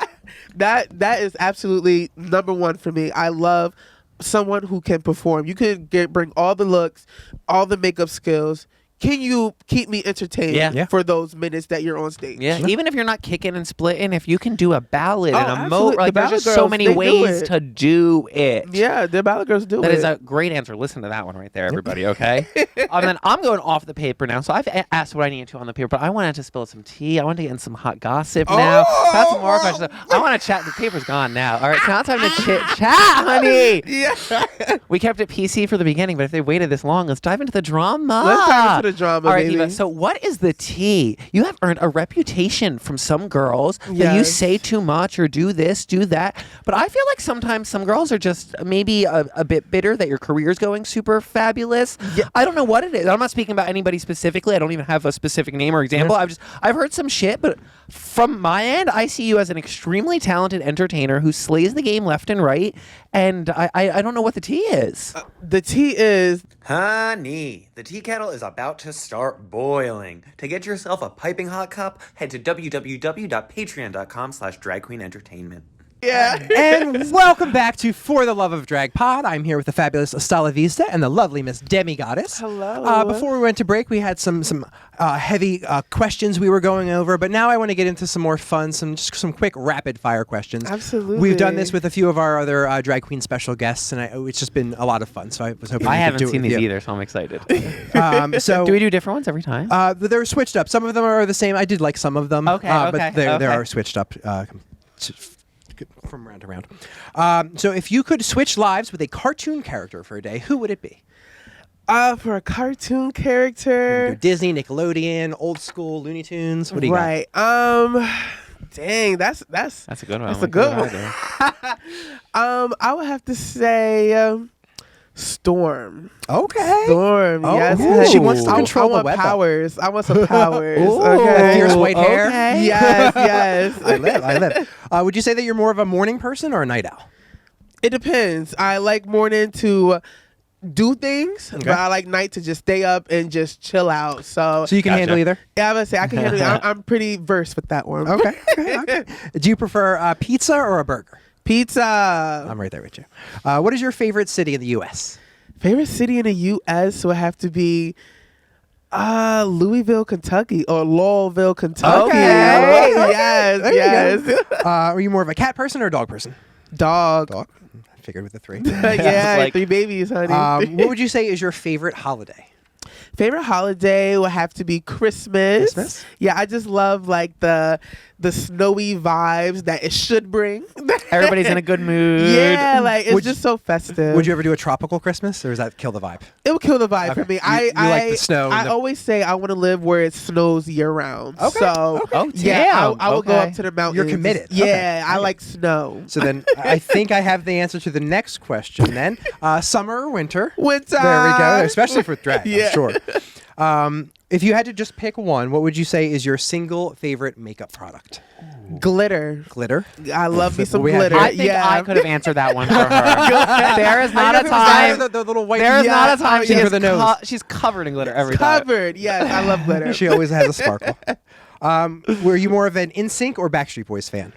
that is absolutely number one for me. I love someone who can perform. You can bring all the looks, all the makeup skills. Can you keep me entertained Yeah. for those minutes that you're on stage? Yeah, even if you're not kicking and splitting, if you can do a ballad and a absolutely. like The there's ballad just so girls, many they do ways it. to do it. Yeah, the ballad girls do That it. is a great answer. Listen to that one right there, everybody. Okay. Then I'm going off the paper now. So I've asked what I need to on the paper, but I wanted to spill some tea. I want to get in some hot gossip now. Got some more questions. I want to chat. The paper's gone now. All right, so now it's time to chit chat, honey. Yeah. We kept it PC for the beginning, but if they waited this long, let's dive into the drama. Let's dive into the drama, All right, baby. Diva. So what is the tea? You have earned a reputation from some girls that you Yes. say too much or do this, do that. But I feel like sometimes some girls are just maybe a bit bitter that your career is going super fabulous. Yeah. I don't know what it is. I'm not speaking about anybody specifically. I don't even have a specific name or example. I've heard some shit, but from my end, I see you as an extremely talented entertainer who slays the game left and right. And I don't know what the tea is. The tea is Honey, the tea kettle is about to start boiling. To get yourself a piping hot cup, head to www.patreon.com/dragqueenentertainment. yeah. And welcome back to For the Love of Drag Pod. I'm here with the fabulous Astala Vista and the lovely Miss Demi Gawdess. Hello. Before we went to break, we had some heavy questions we were going over, but now I want to get into some more fun, some quick rapid fire questions. Absolutely. We've done this with a few of our other drag queen special guests, and it's just been a lot of fun. So I was hoping I we could haven't do it seen with these you. either, so I'm excited. So Do we do different ones every time? they're switched up. Some of them are the same. I did like some of them. Okay, But okay, they okay. are switched up from round to round. So if you could switch lives with a cartoon character for a day, who would it be? For a cartoon character. Disney, Nickelodeon, old school, Looney Tunes. What do you Right. Dang, that's That's a good one. That's a good one. I would have to say Storm. got? Okay. Storm. Oh, yes. ooh. yes. She wants to control I the want weather. powers. I want some powers. Ooh, okay. fierce white hair. Okay. Yes. Yes. I live. Would you say that you're more of a morning person or a night owl? It depends. I like morning to do things, but I like night to just stay up and just chill out. So So you can handle either? yeah, I would say I can handle it. I'm pretty versed with that one. Okay. Do you prefer pizza or a burger? Pizza. I'm right there with you. What is your favorite city in the U.S.? Favorite city in the U.S. would have to be Louisville, Kentucky, or Louisville, Kentucky. Okay. Yes, There you yes. Are you more of a cat person or a dog person? Dog. I figured with the three. Yeah, like- 3 babies, honey. What would you say is your favorite holiday? Favorite holiday will have to be Christmas. Christmas? Yeah, I just love like the the snowy vibes that it should bring. Everybody's in a good mood. Yeah, like it's just so festive. Would you ever do a tropical Christmas, or does that kill the vibe? It would kill the vibe for me. You like the snow and I the- always say I want to live where it snows year round. Okay, So okay. Oh, yeah, damn. I would go Okay. up to the mountains. You're committed. Yeah, Okay. I like snow. So then, I think I have the answer to the next question. Then, summer or winter? Winter. There we go. Especially for drag, Yeah. I'm sure. If you had to just pick one, what would you say is your single favorite makeup product? Glitter. Glitter. I love me some We have glitter. here- I think yeah. I could have answered that one for her. There is not a The, time. the little white. There is Yeah, not a time oh, she yeah. is For the nose. she's covered in glitter every time. Covered. Yes, I love glitter. She always has a sparkle. Were you more of an NSYNC or Backstreet Boys fan?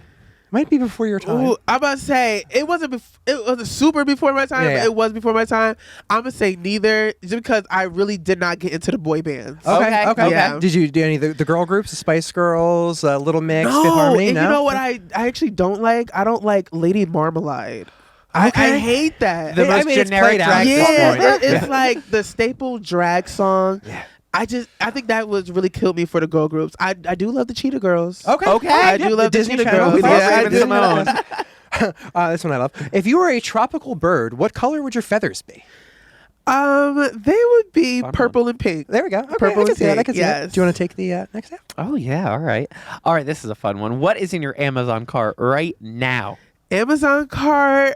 Might be before your time. Ooh, I'm about to say it wasn't. It wasn't super before my time. Yeah, But yeah. it was before my time. I'm gonna say neither, just because I really did not get into the boy bands. Okay, Okay. yeah. Did you do any of the girl groups, the Spice Girls, Little Mix, Fifth No, Harmony? and No. you know what I actually don't like? I don't like Lady Marmalade. I Okay. hate that. The most it's generic played out. drag yeah, song. it's like the staple drag song. Yeah. I think that was really killed me for the girl groups. I do love the Cheetah Girls. Okay. Okay. I Yeah, do love the Disney Cheetah Channel. Girls. We love Yeah, I Raven do. Simone. This one I love. If you were a tropical bird, what color would your feathers be? They would be Fun purple and pink. There we go. Okay, Purple I can and see that. I pink, can see that. yes. Do you want to take the next step? Oh yeah, all right. All right, this is a fun one. What is in your Amazon cart right now? Amazon cart.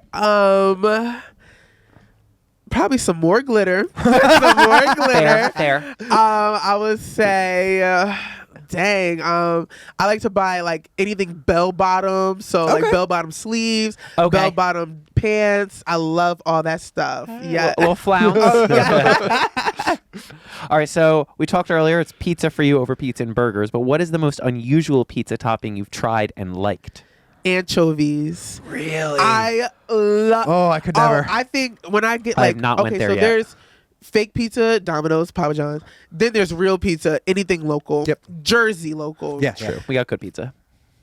Probably some more glitter. Some more glitter. Fair. I would say, dang. I like to buy like anything bell bottom, so Okay. like bell bottom sleeves, Okay. bell bottom pants. I love all that stuff. Yeah. Little flounce. All right, so we talked earlier. It's pizza for you over pizza and burgers. But what is the most unusual pizza topping you've tried and liked? Anchovies. Really? I love. Oh, I could never. I think when I get I like have not went okay, there so yet. there's fake pizza, Domino's, Papa John's. Then there's real pizza, anything local. Yep. Jersey local. Yeah, True. We got good pizza.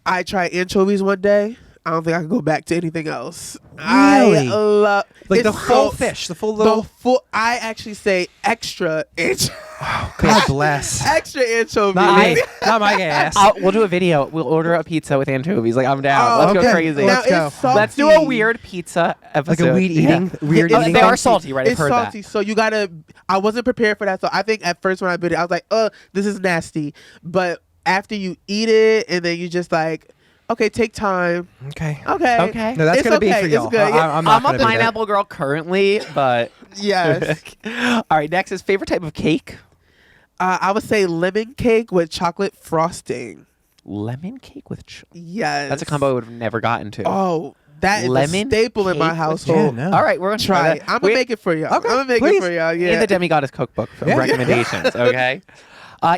I tried anchovies one day. I don't think I can go back to anything else. Really? I love Like the it's full so- fish, the full little. The full. I actually say extra God bless. extra anchovies. Not me. Not my ass. We'll do a video. We'll order a pizza with anchovies. Like I'm down. Oh, Let's go okay. crazy. Now Let's go. it's salty. Let's do a weird pizza episode. Like a weed eating, weird Yeah, eating. they it's are thing? salty, right? I've It's heard salty, so you gotta. I wasn't prepared for that, so I think at first when I bit it, I was like, this is nasty." But after you eat it, and then you just like, okay, take time. Okay. Okay, Okay. No, that's It's gonna be okay, for it's y'all. good, yeah. I'm not I'm a gonna be there. pineapple girl currently, but Yes. all right. Next is favorite type of cake. I would say lemon cake with chocolate frosting. Lemon cake with. Yes, That's a combo I would have never gotten to. Oh, that is Lemon a staple in my cake with household. Yeah, no. All right, we're gonna Try it. that. I'm gonna make it for y'all. Okay, I'm gonna make please. it for y'all. in Yeah. the Demi Gawdess cookbook for Yeah. recommendations. Okay.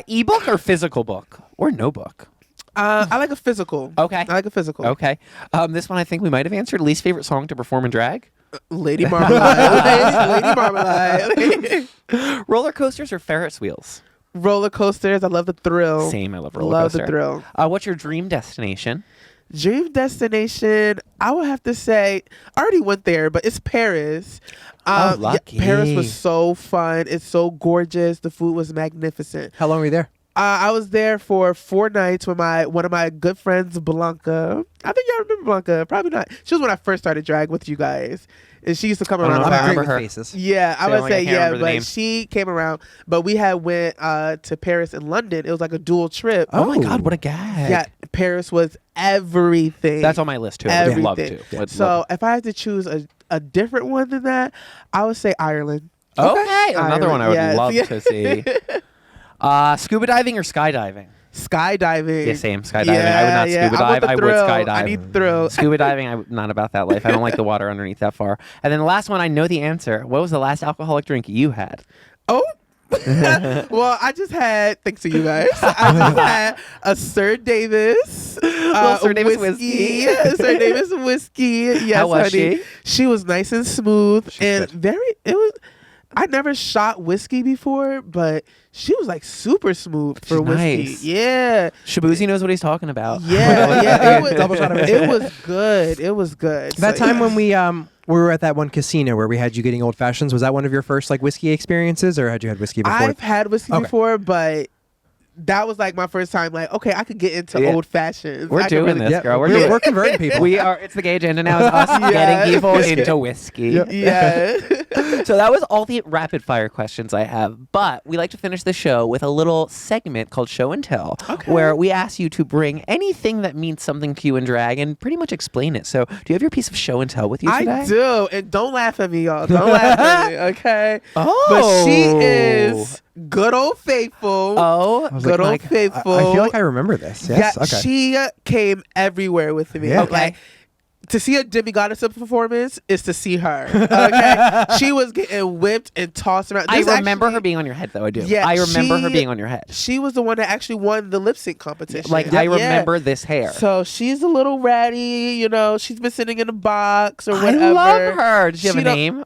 Ebook or physical book or no book. I like a physical. Okay. I like a physical. Okay. This one I think we might have answered. Least favorite song to perform in drag. Lady Marmalade. Lady Marmalade. Roller coasters or Ferris wheels. Roller coasters. I love the thrill. Same. I love roller Love coaster. the thrill. What's your dream destination? Dream destination. I would have to say. I already went there, but it's Paris. Oh, lucky. Paris was so fun. It's so gorgeous. The food was magnificent. How long were you there? I was there for 4 nights with one of my good friends, Blanca. I think y'all remember Blanca. Probably not. She was when I first started drag with you guys, and she used to come don't around. know a if I lot. remember great with her. faces. Yeah, I Say would like I say can't yeah, remember the name. but she came around. But we had went to Paris and London. It was like a dual trip. Oh my Oh. God, what a gag. Yeah, Paris was everything. That's on my list too. I would love Everything. to. Would So love if I had to choose a different one than that, I would say Ireland. to. Okay. Another one I would Yes. love Yeah. to see. Scuba diving or skydiving? Skydiving. Yeah, same. Skydiving. I would not scuba I want dive. the I would thrill. skydive. I need thrill. Scuba diving, I'm not about that life. I don't like the water underneath that far. And then the last one, I know the answer. What was the last alcoholic drink you had? Oh. Well, I just had, thanks to you guys, I just had a Sir Davis. Sir Davis whiskey. Sir Davis whiskey. Yes, How was honey. she? She was nice and smooth She's and good. I never shot whiskey before, but she was like super smooth for She's whiskey. nice. Yeah. Shabuzi knows what he's talking about. Yeah, yeah. It was, Double shot of whiskey. it was good. It was good. That So, time yeah. when we were at that one casino where we had you getting old fashions, was that one of your first like whiskey experiences, or had you had whiskey before? I've had whiskey Okay. before, but that was like my first time. Like, okay, I could get into old fashions. We're doing this, girl. We're converting people. We are. It's the gay agenda now. Is us getting people into whiskey. Yeah. So that was all the rapid fire questions I have. But we like to finish the show with a little segment called Show and Tell, where we ask you to bring anything that means something to you in drag and pretty much explain it. So, do you have your piece of show and tell with you today? I do, and don't laugh at me, y'all. Don't laugh at me, okay? Oh, but she is good old faithful. Oh, good old faithful. I feel like I remember this. Yes. Yeah, Okay. she came everywhere with me. Yeah. Okay. Like, to see a Demi Gawdess performance is to see her. Okay, she was getting whipped and tossed around. I remember her being on your head, though. I do. Yeah, I remember her being on your head. She was the one that actually won the lip sync competition. Like, I remember this hair. So she's a little ratty, you know. She's been sitting in a box or whatever. I love her. Does she have a don't- name?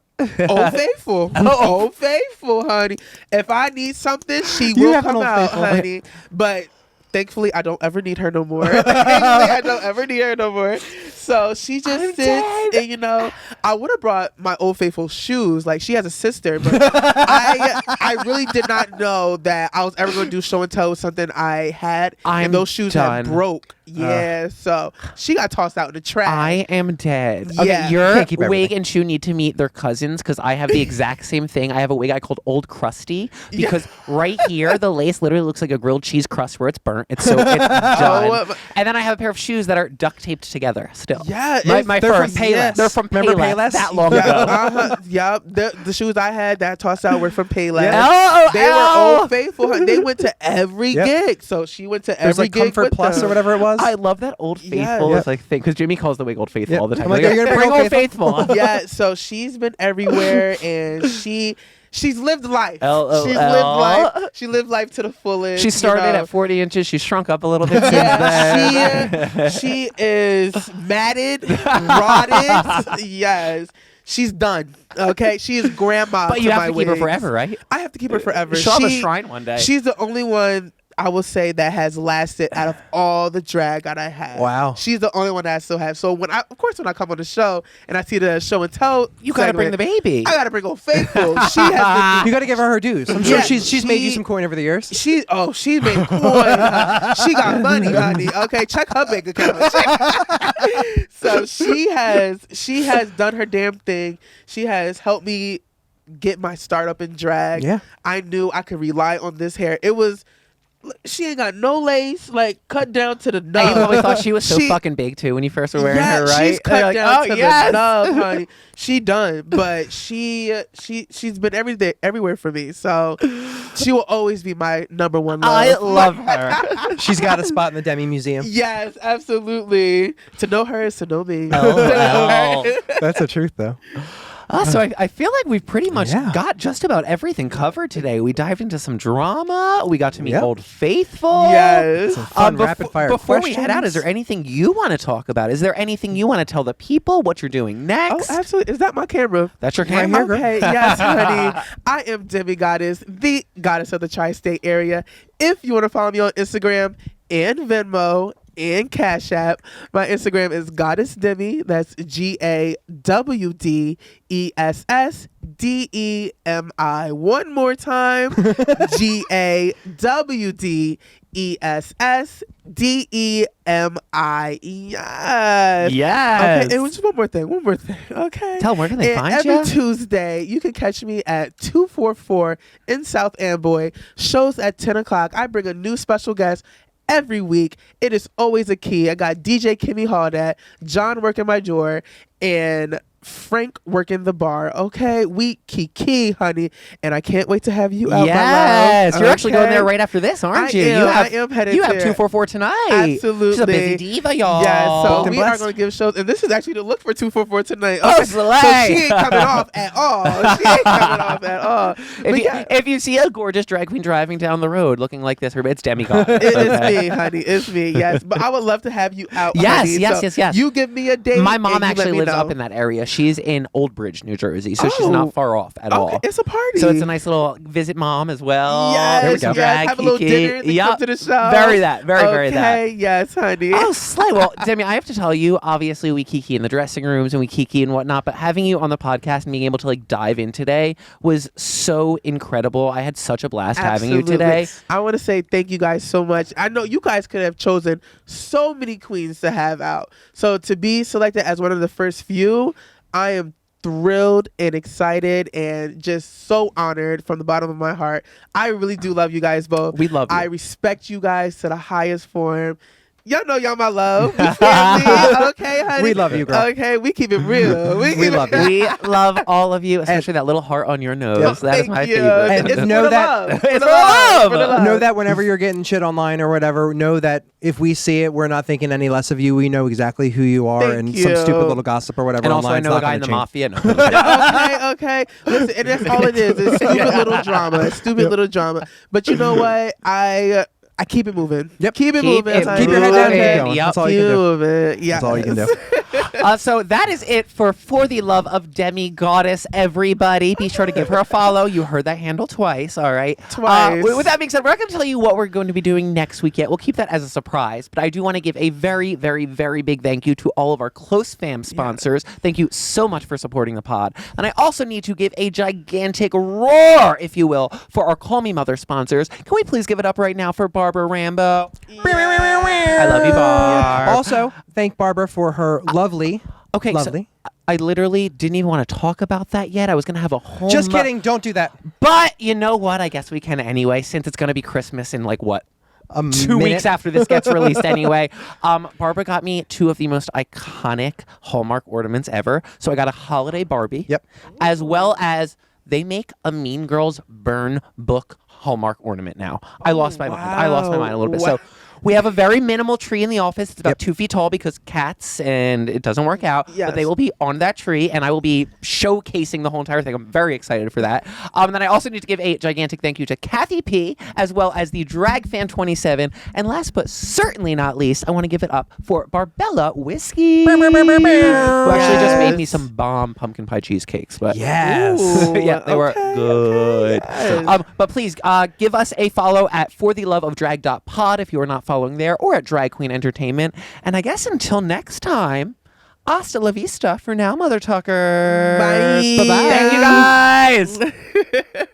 Old Faithful. Old Faithful, honey. If I need something, she will have an come Old out, Faithful. honey. But thankfully, I don't ever need her no more. Thankfully, I don't ever need her no more. So she just sits, and you know, I would have brought my Old Faithful shoes. Like, she has a sister, but I really did not know that I was ever going to do show and tell with something I had, and those shoes had broke. Yeah, so she got tossed out in the trash. I am dead. Yeah. Okay, your Can't keep wig everything. and shoe need to meet their cousins because I have the exact same thing. I have a wig I called Old Crusty because right here the lace literally looks like a grilled cheese crust where it's burnt. It's so it's done. And then I have a pair of shoes that are duct taped together still. Yeah, my they're first. from Payless. They're from Remember Payless, Payless? that long Yeah, ago. yeah. The shoes I had that tossed out were from Payless. Oh, They were Old Faithful. Honey. They went to every gig, so she went to There's every like gig Comfort with Plus them. or whatever it was. I love that Old Faithful Yeah. is like thing because Jimmy calls the wig Old Faithful all the time. I'm like, are you gonna bring Old Old Faithful? Yeah, so she's been everywhere, and she's lived life. LOL. She's lived life. She lived life to the fullest. She started you know. at 40 inches. She's shrunk up a little bit since then. Yeah, she is matted, rotted. Yes. She's done. Okay, she is grandma. But you to have my to keep her wigs. forever, right? I have to keep her forever. She'll have a shrine one day. She's the only one I will say that has lasted out of all the drag that I had. Wow. She's the only one that I still have. So when I come on the show and I see the show and tell, You gotta bring the baby. I gotta bring Old Faithful. She has You got to give her her dues. I'm sure Yeah, she's made you she- some coin over the years. she's made coin. She got money, honey. Okay, check her bank account. So she has done her damn thing. She has helped me get my start up in drag. Yeah. I knew I could rely on this hair. It was. She ain't got no lace, like cut down to the nub. You probably thought she was so fucking big too when you first were wearing her, right? She's cut You're like, down oh, to yes. the nub, honey. She done, but she's been everywhere for me. So she will always be my number one love. I love her. She's got a spot in the Demi Museum. Yes, absolutely. To know her is to know me. Oh, That's the truth, though. So I feel like we've pretty much Yeah. got just about everything covered today. We dived into some drama. We got to meet Yep. Old Faithful. Yes. Some fun rapid fire Before questions. we head out, is there anything you want to talk about? Is there anything you want to tell the people what you're doing Oh, next? absolutely. Is that my camera? That's your Right camera. here, girl. Okay, yes, honey. I am Demi Gawdess, the goddess of the tri-state area. If you want to follow me on Instagram and Venmo and Cash App, my Instagram is Goddess Demi. That's GAWDESSDEMI. One more time, GAWDESSDEMI. Yes. Yes. Okay, and just one more thing. Okay. Tell them where can they And find every you? Tuesday, you can catch me at 244 in South Amboy. Shows at 10 o'clock. I bring a new special guest every week. It is always a key. I got DJ Kimmy Halldat, John working my door, and Frank working the bar. Okay, we kiki, honey, and I can't wait to have you out. Yes, my love. you're actually going Okay? there right after this, aren't I you? am. You have, I am headed You have there. 244 tonight. Absolutely. She's a busy diva, y'all. Yeah, so Booked and we are blessed. going to give shows, and this is actually to look for 244 tonight. Oh, Okay, slay. so she ain't coming off at all. She ain't coming off at all. But yeah, If you see a gorgeous drag queen driving down the road looking like this, it's Demi Gawdess. it Okay. is me, honey. It's me, yes. But I would love to have you out, Yes, honey. yes, So yes, yes. You give me a date. My and mom you let actually me lives know. up in that area. she's in Old Bridge, New Jersey, so she's Oh. not far off at all. It's a party. So it's a nice little visit mom as well. Yes, There we go. yes. Have a little dinner and then come to the show. Very that. Very that. Okay, yes, honey. Oh, slay. Well, Demi, I have to tell you, obviously we kiki in the dressing rooms and we kiki and whatnot, but having you on the podcast and being able to like dive in today was so incredible. I had such a blast having you today. I want to say thank you guys so much. I know you guys could have chosen so many queens to have out. So to be selected as one of the first few, I am thrilled and excited and just so honored from the bottom of my heart. I really do love you guys both. We love you. I respect you guys to the highest form. Y'all know y'all my love. We family. Okay, honey. We love you, girl. Okay, we keep it real. We love you. We love all of you, especially that little heart on your nose. That is Thank my you. favorite. And It's know for the that- love. It's For the for love. For the love. Know that whenever you're getting shit online or whatever, know that if we see it, we're not thinking any less of you. We know exactly who you are, Thank and you. some stupid little gossip or whatever And also, I online's know a not guy gonna in the change. mafia. No. Okay. Listen, and that's all it is. It's stupid little drama. Stupid little drama. But you know what? I keep it moving. Yep. Keep it Keep moving. it honey. Keep your head down and Okay. keep going. Yep. That's all Keep you can do. moving. Yeah. That's all you can do. So that is it for the love of Demi Gawdess, everybody. Be sure to give her a follow. You heard that handle twice, all right? Twice. With that being said, we're not going to tell you what we're going to be doing next week yet. We'll keep that as a surprise. But I do want to give a very, very, very big thank you to all of our close fam sponsors. Thank you so much for supporting the pod. And I also need to give a gigantic roar, if you will, for our Call Me Mother sponsors. Can we please give it up right now for Barbara Rambo? I love you, Barb. Also, thank Barbara for her lovely. Okay, Lovely. so I literally didn't even want to talk about that yet. I was going to have a whole... Just kidding. Don't do that. But you know what? I guess we can anyway, since it's going to be Christmas in like, what? 2 minute. weeks after this gets released anyway. Barbara got me two of the most iconic Hallmark ornaments ever. So I got a holiday Barbie. Yep. As well as they make a Mean Girls burn book Hallmark ornament now. I lost my mind. I lost my mind a little bit. Wow. So we have a very minimal tree in the office. It's about Yep. 2 feet tall because cats, and it doesn't work out. Yes. But they will be on that tree, and I will be showcasing the whole entire thing. I'm very excited for that. And then I also need to give a gigantic thank you to Kathy P, as well as the Drag Fan 27. And last but certainly not least, I want to give it up for Barbella Whiskey, who actually just made me Yes. some bomb pumpkin pie cheesecakes. But Yes. Ooh, yeah, they were okay, good. yes. But please give us a follow at For the Love of Drag.pod if you are not following there, or at Drag Queen Entertainment. And I guess until next time, hasta la vista for now, Mother Tucker. Bye. Bye-bye. Thank you guys.